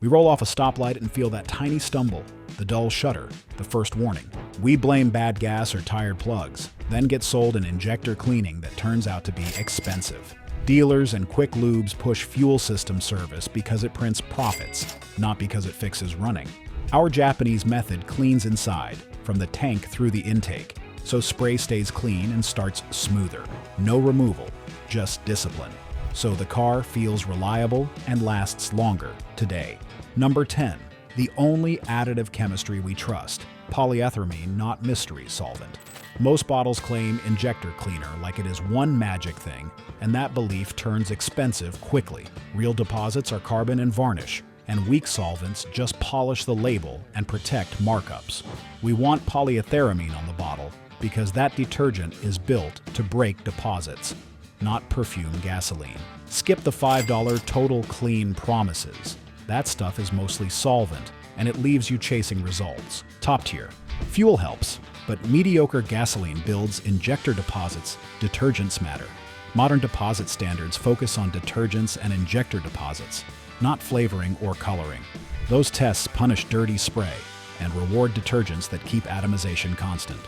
We roll off a stoplight and feel that tiny stumble, the dull shudder, the first warning. We blame bad gas or tired plugs, then get sold an injector cleaning that turns out to be expensive. Dealers and quick lubes push fuel system service because it prints profits, not because it fixes running. Our Japanese method cleans inside, from the tank through the intake, so spray stays clean and starts smoother. No removal, just discipline. So the car feels reliable and lasts longer today. Number 10. The only additive chemistry we trust, polyethylamine, not mystery solvent. Most bottles claim injector cleaner like it is one magic thing, and that belief turns expensive quickly. Real deposits are carbon and varnish, and weak solvents just polish the label and protect markups. We want polyethylamine on the bottle because that detergent is built to break deposits, not perfume gasoline. Skip the $5 total clean promises. That stuff is mostly solvent, and it leaves you chasing results. Top tier. Fuel helps, but mediocre gasoline builds injector deposits. Detergents matter. Modern deposit standards focus on detergents and injector deposits, not flavoring or coloring. Those tests punish dirty spray and reward detergents that keep atomization constant.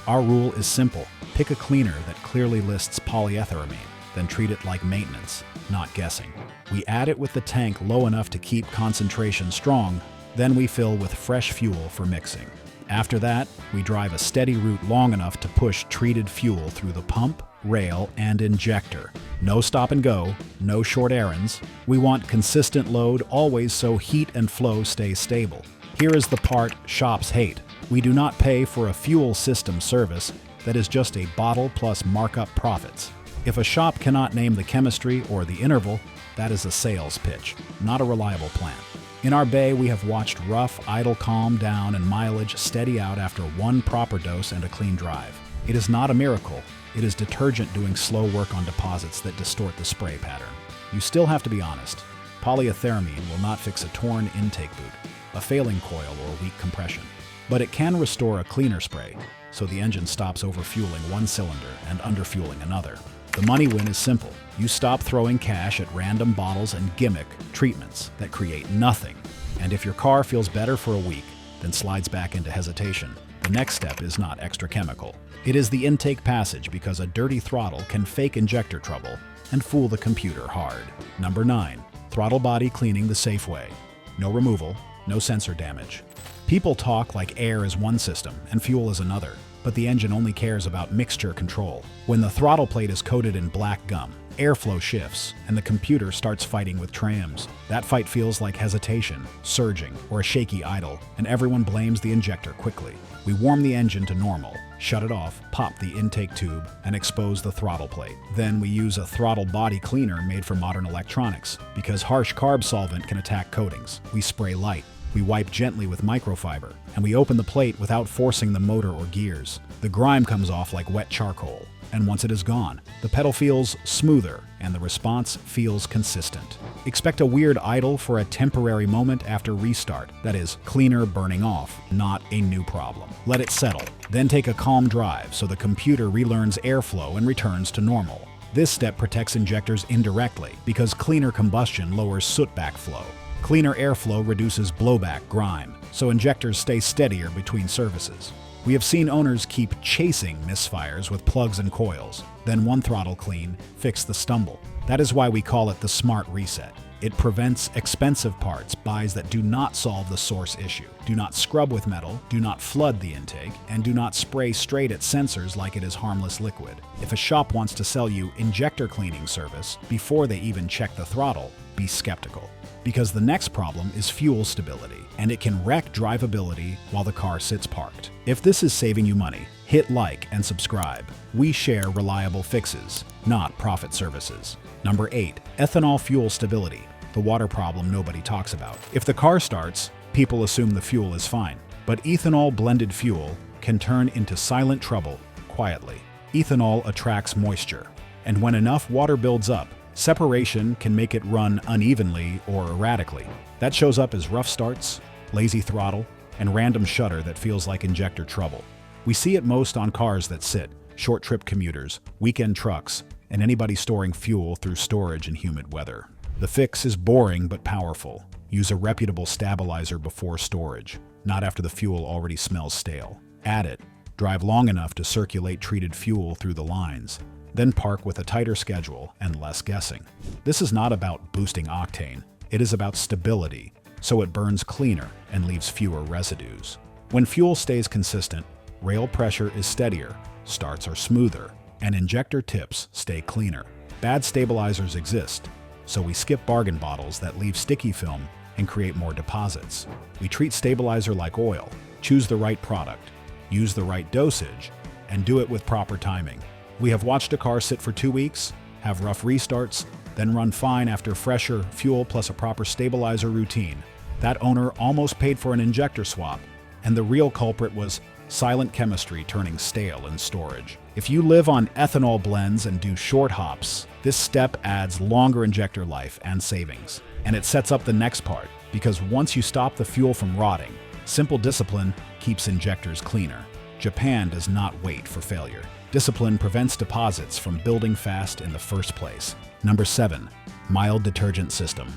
Our rule is simple. Pick a cleaner that clearly lists polyethylamine, then treat it like maintenance, not guessing. We add it with the tank low enough to keep concentration strong, then we fill with fresh fuel for mixing. After that, we drive a steady route long enough to push treated fuel through the pump, rail, and injector. No stop and go, no short errands. We want consistent load always so heat and flow stay stable. Here is the part shops hate. We do not pay for a fuel system service that is just a bottle plus markup profits. If a shop cannot name the chemistry or the interval, that is a sales pitch, not a reliable plan. In our bay, we have watched rough, idle calm down and mileage steady out after one proper dose and a clean drive. It is not a miracle. It is detergent doing slow work on deposits that distort the spray pattern. You still have to be honest. Polyethylamine will not fix a torn intake boot, a failing coil, or weak compression. But it can restore a cleaner spray, so the engine stops overfueling one cylinder and underfueling another. The money win is simple. You stop throwing cash at random bottles and gimmick treatments that create nothing. And if your car feels better for a week, then slides back into hesitation, the next step is not extra chemical. It is the intake passage, because a dirty throttle can fake injector trouble and fool the computer hard. Number 9. Throttle body cleaning the safe way. No removal, no sensor damage. People talk like air is one system and fuel is another, but the engine only cares about mixture control. When the throttle plate is coated in black gum, airflow shifts, and the computer starts fighting with trams. That fight feels like hesitation, surging, or a shaky idle, and everyone blames the injector quickly. We warm the engine to normal, shut it off, pop the intake tube, and expose the throttle plate. Then we use a throttle body cleaner made for modern electronics, because harsh carb solvent can attack coatings. We spray light. We wipe gently with microfiber, and we open the plate without forcing the motor or gears. The grime comes off like wet charcoal, and once it is gone, the pedal feels smoother and the response feels consistent. Expect a weird idle for a temporary moment after restart, that is, cleaner burning off, not a new problem. Let it settle, then take a calm drive so the computer relearns airflow and returns to normal. This step protects injectors indirectly, because cleaner combustion lowers soot backflow. Cleaner airflow reduces blowback grime, so injectors stay steadier between services. We have seen owners keep chasing misfires with plugs and coils, then one throttle clean, fix the stumble. That is why we call it the smart reset. It prevents expensive parts, buys that do not solve the source issue. Do not scrub with metal, do not flood the intake, and do not spray straight at sensors like it is harmless liquid. If a shop wants to sell you injector cleaning service before they even check the throttle, be skeptical. Because the next problem is fuel stability, and it can wreck drivability while the car sits parked. If this is saving you money, hit like and subscribe. We share reliable fixes, not profit services. Number 8. Ethanol fuel stability, the water problem nobody talks about. If the car starts, people assume the fuel is fine. But ethanol blended fuel can turn into silent trouble quietly. Ethanol attracts moisture, and when enough water builds up, separation can make it run unevenly or erratically. That shows up as rough starts, lazy throttle, and random shudder that feels like injector trouble. We see it most on cars that sit, short trip commuters, weekend trucks, and anybody storing fuel through storage in humid weather. The fix is boring but powerful. Use a reputable stabilizer before storage, not after the fuel already smells stale. Add it. Drive long enough to circulate treated fuel through the lines. Then park with a tighter schedule and less guessing. This is not about boosting octane. It is about stability, so it burns cleaner and leaves fewer residues. When fuel stays consistent, rail pressure is steadier, starts are smoother, and injector tips stay cleaner. Bad stabilizers exist, so we skip bargain bottles that leave sticky film and create more deposits. We treat stabilizer like oil, choose the right product, use the right dosage, and do it with proper timing. We have watched a car sit for 2 weeks, have rough restarts, then run fine after fresher fuel plus a proper stabilizer routine. That owner almost paid for an injector swap, and the real culprit was silent chemistry turning stale in storage. If you live on ethanol blends and do short hops, this step adds longer injector life and savings. And it sets up the next part, because once you stop the fuel from rotting, simple discipline keeps injectors cleaner. Japan does not wait for failure. Discipline prevents deposits from building fast in the first place. Number 7. Mild detergent system.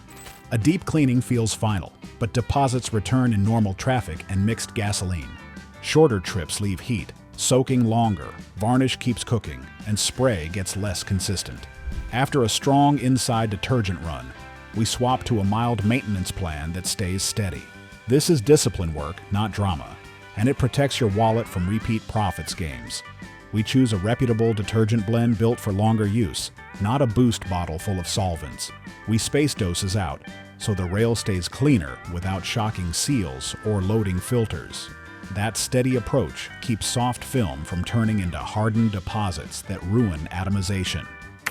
A deep cleaning feels final, but deposits return in normal traffic and mixed gasoline. Shorter trips leave heat, soaking longer, varnish keeps cooking, and spray gets less consistent. After a strong inside detergent run, we swap to a mild maintenance plan that stays steady. This is discipline work, not drama, and it protects your wallet from repeat profits games. We choose a reputable detergent blend built for longer use, not a boost bottle full of solvents. We space doses out, so the rail stays cleaner without shocking seals or loading filters. That steady approach keeps soft film from turning into hardened deposits that ruin atomization.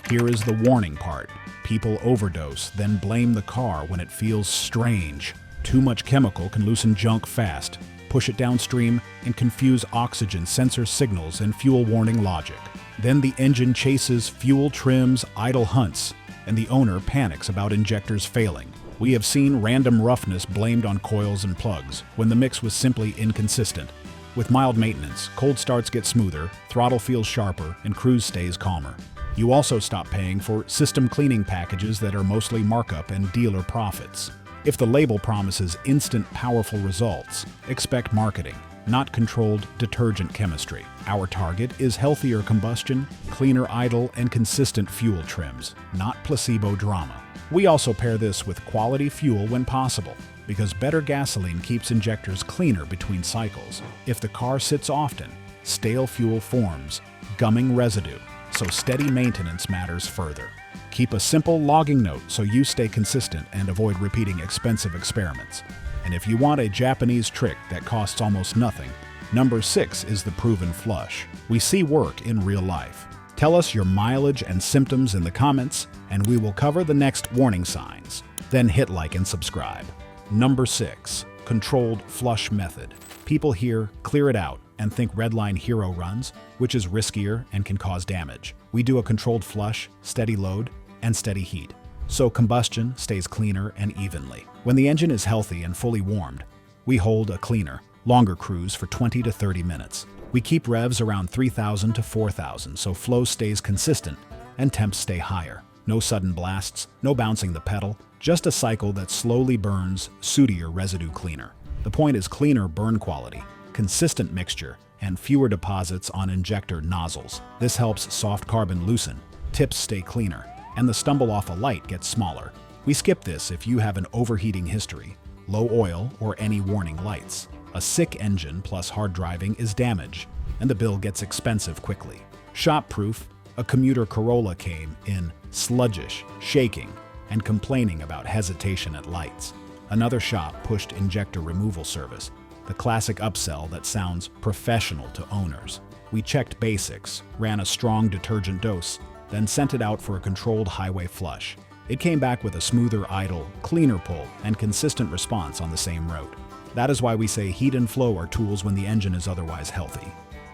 Here is the warning part. People overdose, then blame the car when it feels strange. Too much chemical can loosen junk fast, push it downstream, and confuse oxygen sensor signals and fuel warning logic. Then the engine chases, fuel trims, idle hunts, and the owner panics about injectors failing. We have seen random roughness blamed on coils and plugs, when the mix was simply inconsistent. With mild maintenance, cold starts get smoother, throttle feels sharper, and cruise stays calmer. You also stop paying for system cleaning packages that are mostly markup and dealer profits. If the label promises instant, powerful results, expect marketing, not controlled detergent chemistry. Our target is healthier combustion, cleaner idle, and consistent fuel trims, not placebo drama. We also pair this with quality fuel when possible, because better gasoline keeps injectors cleaner between cycles. If the car sits often, stale fuel forms, gumming residue, so steady maintenance matters further. Keep a simple logging note so you stay consistent and avoid repeating expensive experiments. And if you want a Japanese trick that costs almost nothing, number 6 is the proven flush. We see work in real life. Tell us your mileage and symptoms in the comments, and we will cover the next warning signs. Then hit like and subscribe. Number 6. Controlled flush method. People hear clear it out and think redline hero runs, which is riskier and can cause damage. We do a controlled flush, steady load, and steady heat, so combustion stays cleaner and evenly. When the engine is healthy and fully warmed, we hold a cleaner, longer cruise for 20 to 30 minutes. We keep revs around 3,000 to 4,000 so flow stays consistent and temps stay higher. No sudden blasts, no bouncing the pedal, just a cycle that slowly burns sootier residue cleaner. The point is cleaner burn quality, consistent mixture, and fewer deposits on injector nozzles. This helps soft carbon loosen, tips stay cleaner, and the stumble off a light gets smaller. We skip this if you have an overheating history, low oil, or any warning lights. A sick engine plus hard driving is damage, and the bill gets expensive quickly. Shop proof, a commuter Corolla came in sluggish, shaking, and complaining about hesitation at lights. Another shop pushed injector removal service, the classic upsell that sounds professional to owners. We checked basics, ran a strong detergent dose, then sent it out for a controlled highway flush. It came back with a smoother idle, cleaner pull, and consistent response on the same road. That is why we say heat and flow are tools when the engine is otherwise healthy.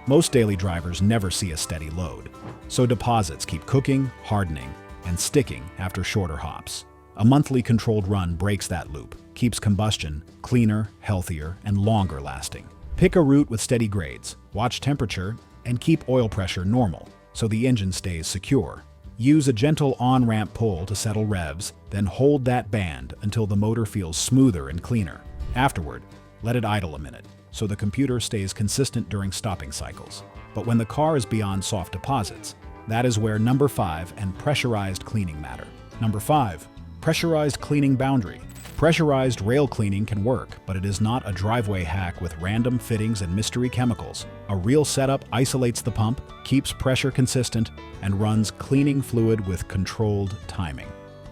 Most daily drivers never see a steady load, so deposits keep cooking, hardening, and sticking after shorter hops. A monthly controlled run breaks that loop, keeps combustion cleaner, healthier, and longer lasting. Pick a route with steady grades, watch temperature, and keep oil pressure normal so the engine stays secure. Use a gentle on-ramp pull to settle revs, then hold that band until the motor feels smoother and cleaner. Afterward, let it idle a minute, so the computer stays consistent during stopping cycles. But when the car is beyond soft deposits, that is where number 5 and pressurized cleaning matter. Number 5, pressurized cleaning boundary. Pressurized rail cleaning can work, but it is not a driveway hack with random fittings and mystery chemicals. A real setup isolates the pump, keeps pressure consistent, and runs cleaning fluid with controlled timing.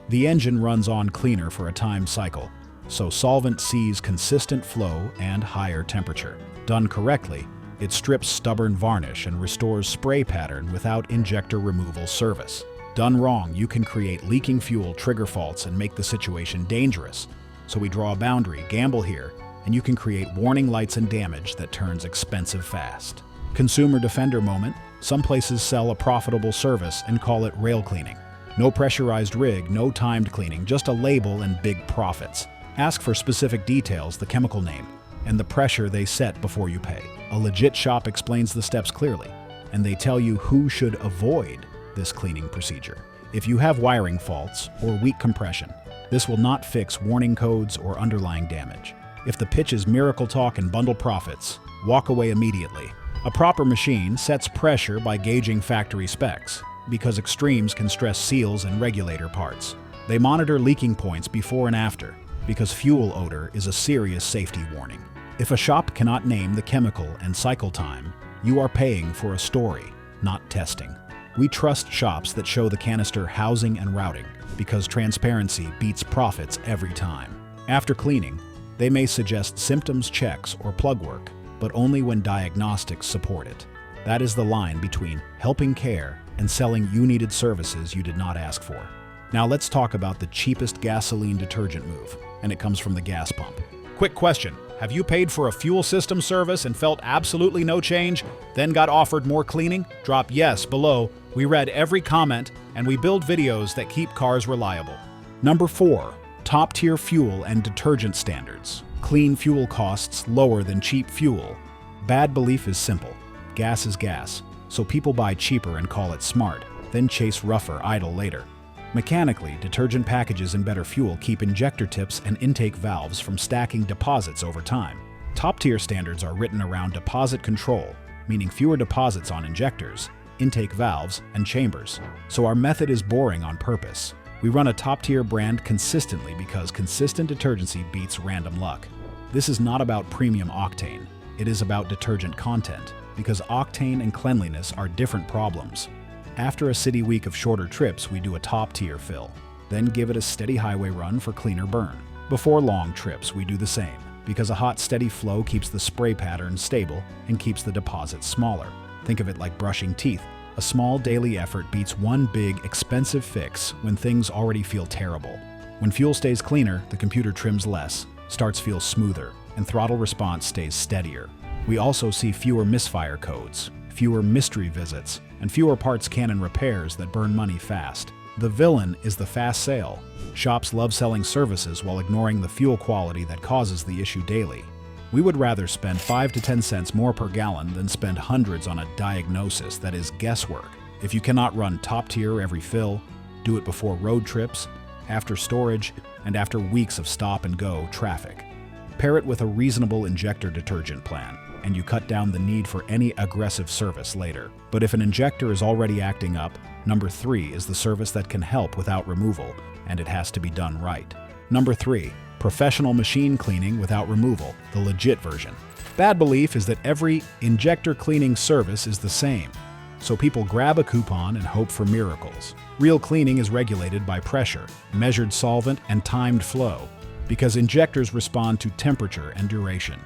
The engine runs on cleaner for a timed cycle, so solvent sees consistent flow and higher temperature. Done correctly, it strips stubborn varnish and restores spray pattern without injector removal service. Done wrong, you can create leaking fuel trigger faults and make the situation dangerous. So we draw a boundary, gamble here, and you can create warning lights and damage that turns expensive fast. Consumer defender moment. Some places sell a profitable service and call it rail cleaning. No pressurized rig, no timed cleaning, just a label and big profits. Ask for specific details, the chemical name, and the pressure they set before you pay. A legit shop explains the steps clearly, and they tell you who should avoid this cleaning procedure. If you have wiring faults or weak compression, this will not fix warning codes or underlying damage. If the pitch is miracle talk and bundle profits, walk away immediately. A proper machine sets pressure by gauging factory specs, because extremes can stress seals and regulator parts. They monitor leaking points before and after, because fuel odor is a serious safety warning. If a shop cannot name the chemical and cycle time, you are paying for a story, not testing. We trust shops that show the canister housing and routing, because transparency beats profits every time. After cleaning, they may suggest symptoms checks or plug work, but only when diagnostics support it. That is the line between helping care and selling you needed services you did not ask for. Now let's talk about the cheapest gasoline detergent move, and it comes from the gas pump. Quick question. Have you paid for a fuel system service and felt absolutely no change, then got offered more cleaning? Drop yes below. We read every comment, and we build videos that keep cars reliable. Number 4, top-tier fuel and detergent standards. Clean fuel costs lower than cheap fuel. Bad belief is simple. Gas is gas, so people buy cheaper and call it smart, then chase rougher idle later. Mechanically, detergent packages and better fuel keep injector tips and intake valves from stacking deposits over time. Top-tier standards are written around deposit control, meaning fewer deposits on injectors, intake valves, and chambers. So our method is boring on purpose. We run a top-tier brand consistently because consistent detergency beats random luck. This is not about premium octane. It is about detergent content, because octane and cleanliness are different problems. After a city week of shorter trips, we do a top-tier fill, then give it a steady highway run for cleaner burn. Before long trips, we do the same, because a hot, steady flow keeps the spray pattern stable and keeps the deposits smaller. Think of it like brushing teeth. A small daily effort beats one big, expensive fix when things already feel terrible. When fuel stays cleaner, the computer trims less, starts feel smoother, and throttle response stays steadier. We also see fewer misfire codes, fewer mystery visits, and fewer parts canon repairs that burn money fast. The villain is the fast sale. Shops love selling services while ignoring the fuel quality that causes the issue daily. We would rather spend 5 to 10 cents more per gallon than spend hundreds on a diagnosis that is guesswork. If you cannot run top tier every fill, do it before road trips, after storage, and after weeks of stop and go traffic. Pair it with a reasonable injector detergent plan, and you cut down the need for any aggressive service later. But if an injector is already acting up, number 3 is the service that can help without removal, and it has to be done right. Number 3, professional machine cleaning without removal, the legit version. Bad belief is that every injector cleaning service is the same, so people grab a coupon and hope for miracles. Real cleaning is regulated by pressure, measured solvent, and timed flow, because injectors respond to temperature and duration.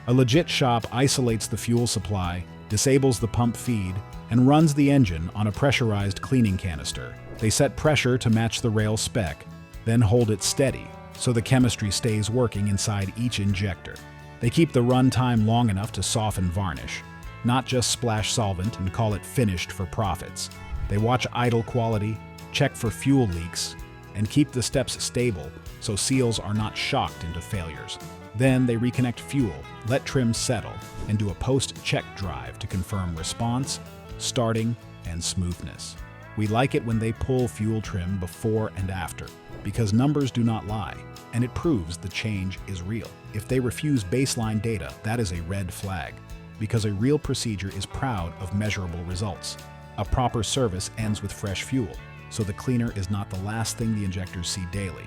A legit shop isolates the fuel supply, disables the pump feed, and runs the engine on a pressurized cleaning canister. They set pressure to match the rail spec, then hold it steady, so the chemistry stays working inside each injector. They keep the run time long enough to soften varnish, not just splash solvent and call it finished for profits. They watch idle quality, check for fuel leaks, and keep the steps stable so seals are not shocked into failures. Then they reconnect fuel, let trim settle, and do a post-check drive to confirm response, starting, and smoothness. We like it when they pull fuel trim before and after, because numbers do not lie, and it proves the change is real. If they refuse baseline data, that is a red flag, because a real procedure is proud of measurable results. A proper service ends with fresh fuel, so the cleaner is not the last thing the injectors see daily.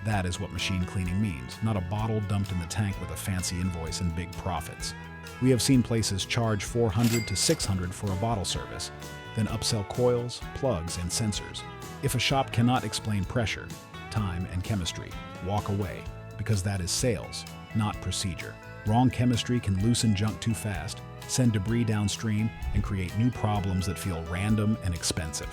That is what machine cleaning means, not a bottle dumped in the tank with a fancy invoice and big profits. We have seen places charge $400 to $600 for a bottle service, then upsell coils, plugs, and sensors. If a shop cannot explain pressure, time, and chemistry, walk away, because that is sales, not procedure. Wrong chemistry can loosen junk too fast, send debris downstream, and create new problems that feel random and expensive.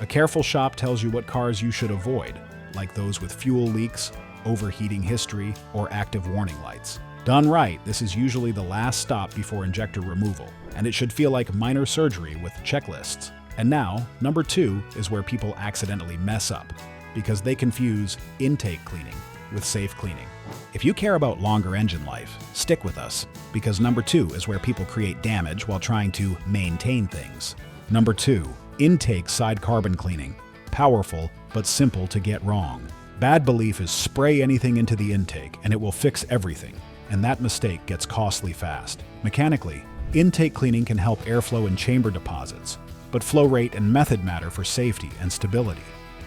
A careful shop tells you what cars you should avoid, like those with fuel leaks, overheating history, or active warning lights. Done right, this is usually the last stop before injector removal, and it should feel like minor surgery with checklists. And now, number 2 is where people accidentally mess up, because they confuse intake cleaning with safe cleaning. If you care about longer engine life, stick with us, because number 2 is where people create damage while trying to maintain things. Number 2, intake side carbon cleaning. Powerful, but simple to get wrong. Bad belief is spray anything into the intake and it will fix everything, and that mistake gets costly fast. Mechanically, intake cleaning can help airflow in chamber deposits, but flow rate and method matter for safety and stability.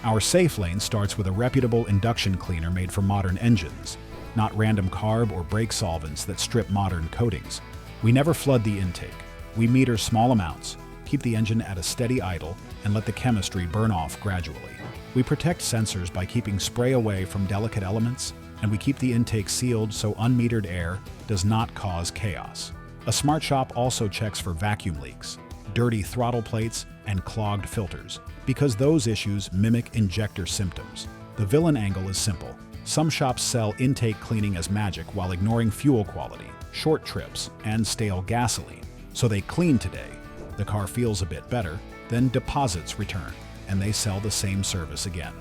Our safe lane starts with a reputable induction cleaner made for modern engines, not random carb or brake solvents that strip modern coatings. We never flood the intake. We meter small amounts, keep the engine at a steady idle, and let the chemistry burn off gradually. We protect sensors by keeping spray away from delicate elements, and we keep the intake sealed so unmetered air does not cause chaos. A smart shop also checks for vacuum leaks, dirty throttle plates, and clogged filters, because those issues mimic injector symptoms. The villain angle is simple. Some shops sell intake cleaning as magic while ignoring fuel quality, short trips, and stale gasoline. So they clean today, the car feels a bit better, then deposits return, and they sell the same service again.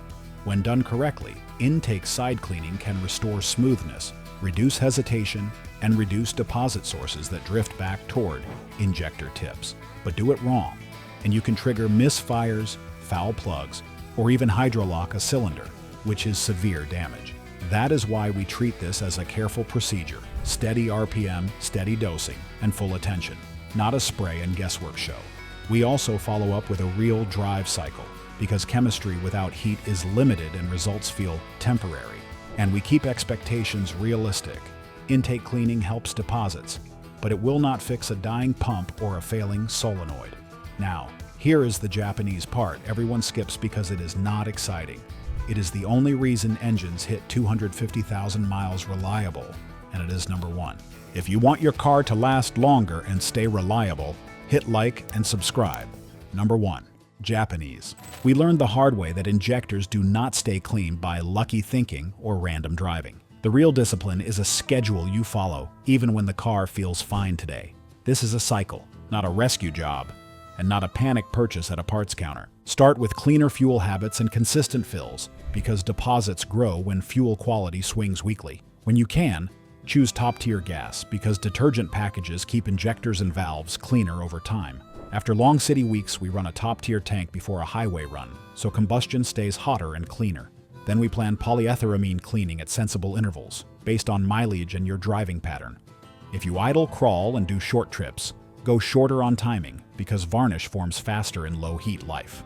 When done correctly, intake side cleaning can restore smoothness, reduce hesitation, and reduce deposit sources that drift back toward injector tips. But do it wrong, and you can trigger misfires, foul plugs, or even hydrolock a cylinder, which is severe damage. That is why we treat this as a careful procedure, steady RPM, steady dosing, and full attention, not a spray and guesswork show. We also follow up with a real drive cycle, because chemistry without heat is limited and results feel temporary. And we keep expectations realistic. Intake cleaning helps deposits, but it will not fix a dying pump or a failing solenoid. Now, here is the Japanese part everyone skips because it is not exciting. It is the only reason engines hit 250,000 miles reliable, and it is number 1. If you want your car to last longer and stay reliable, hit like and subscribe. Number 1. Japanese. We learned the hard way that injectors do not stay clean by lucky thinking or random driving. The real discipline is a schedule you follow, even when the car feels fine today. This is a cycle, not a rescue job, and not a panic purchase at a parts counter. Start with cleaner fuel habits and consistent fills, because deposits grow when fuel quality swings weekly. When you can, choose top-tier gas, because detergent packages keep injectors and valves cleaner over time. After long city weeks, we run a top-tier tank before a highway run, so combustion stays hotter and cleaner. Then we plan polyethyramine cleaning at sensible intervals, based on mileage and your driving pattern. If you idle, crawl, and do short trips, go shorter on timing, because varnish forms faster in low heat life.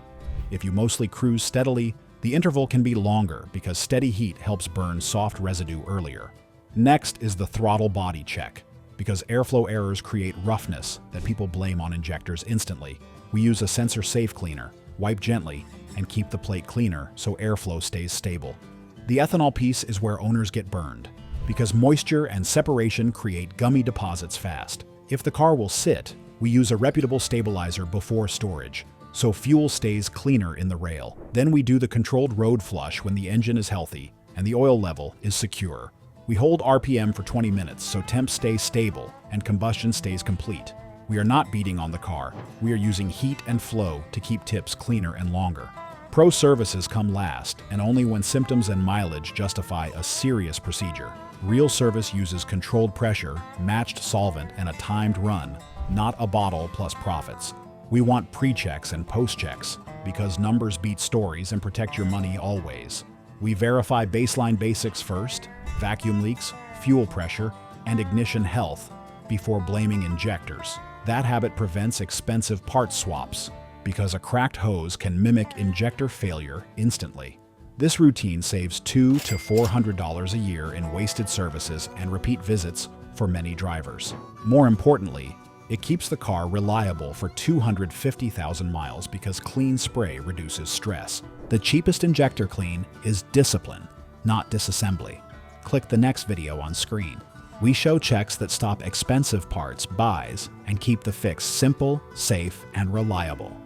If you mostly cruise steadily, the interval can be longer, because steady heat helps burn soft residue earlier. Next is the throttle body check. Because airflow errors create roughness that people blame on injectors instantly, we use a sensor safe cleaner, wipe gently, and keep the plate cleaner so airflow stays stable. The ethanol piece is where owners get burned, because moisture and separation create gummy deposits fast. If the car will sit, we use a reputable stabilizer before storage, so fuel stays cleaner in the rail. Then we do the controlled road flush when the engine is healthy and the oil level is secure. We hold RPM for 20 minutes so temps stay stable and combustion stays complete. We are not beating on the car. We are using heat and flow to keep tips cleaner and longer. Pro services come last, and only when symptoms and mileage justify a serious procedure. Real service uses controlled pressure, matched solvent, and a timed run, not a bottle plus profits. We want pre-checks and post-checks, because numbers beat stories and protect your money always. We verify baseline basics first, vacuum leaks, fuel pressure, and ignition health, before blaming injectors. That habit prevents expensive parts swaps, because a cracked hose can mimic injector failure instantly. This routine saves $200 to $400 a year in wasted services and repeat visits for many drivers. More importantly, it keeps the car reliable for 250,000 miles because clean spray reduces stress. The cheapest injector clean is discipline, not disassembly. Click the next video on screen. We show checks that stop expensive parts buys and keep the fix simple, safe, and reliable.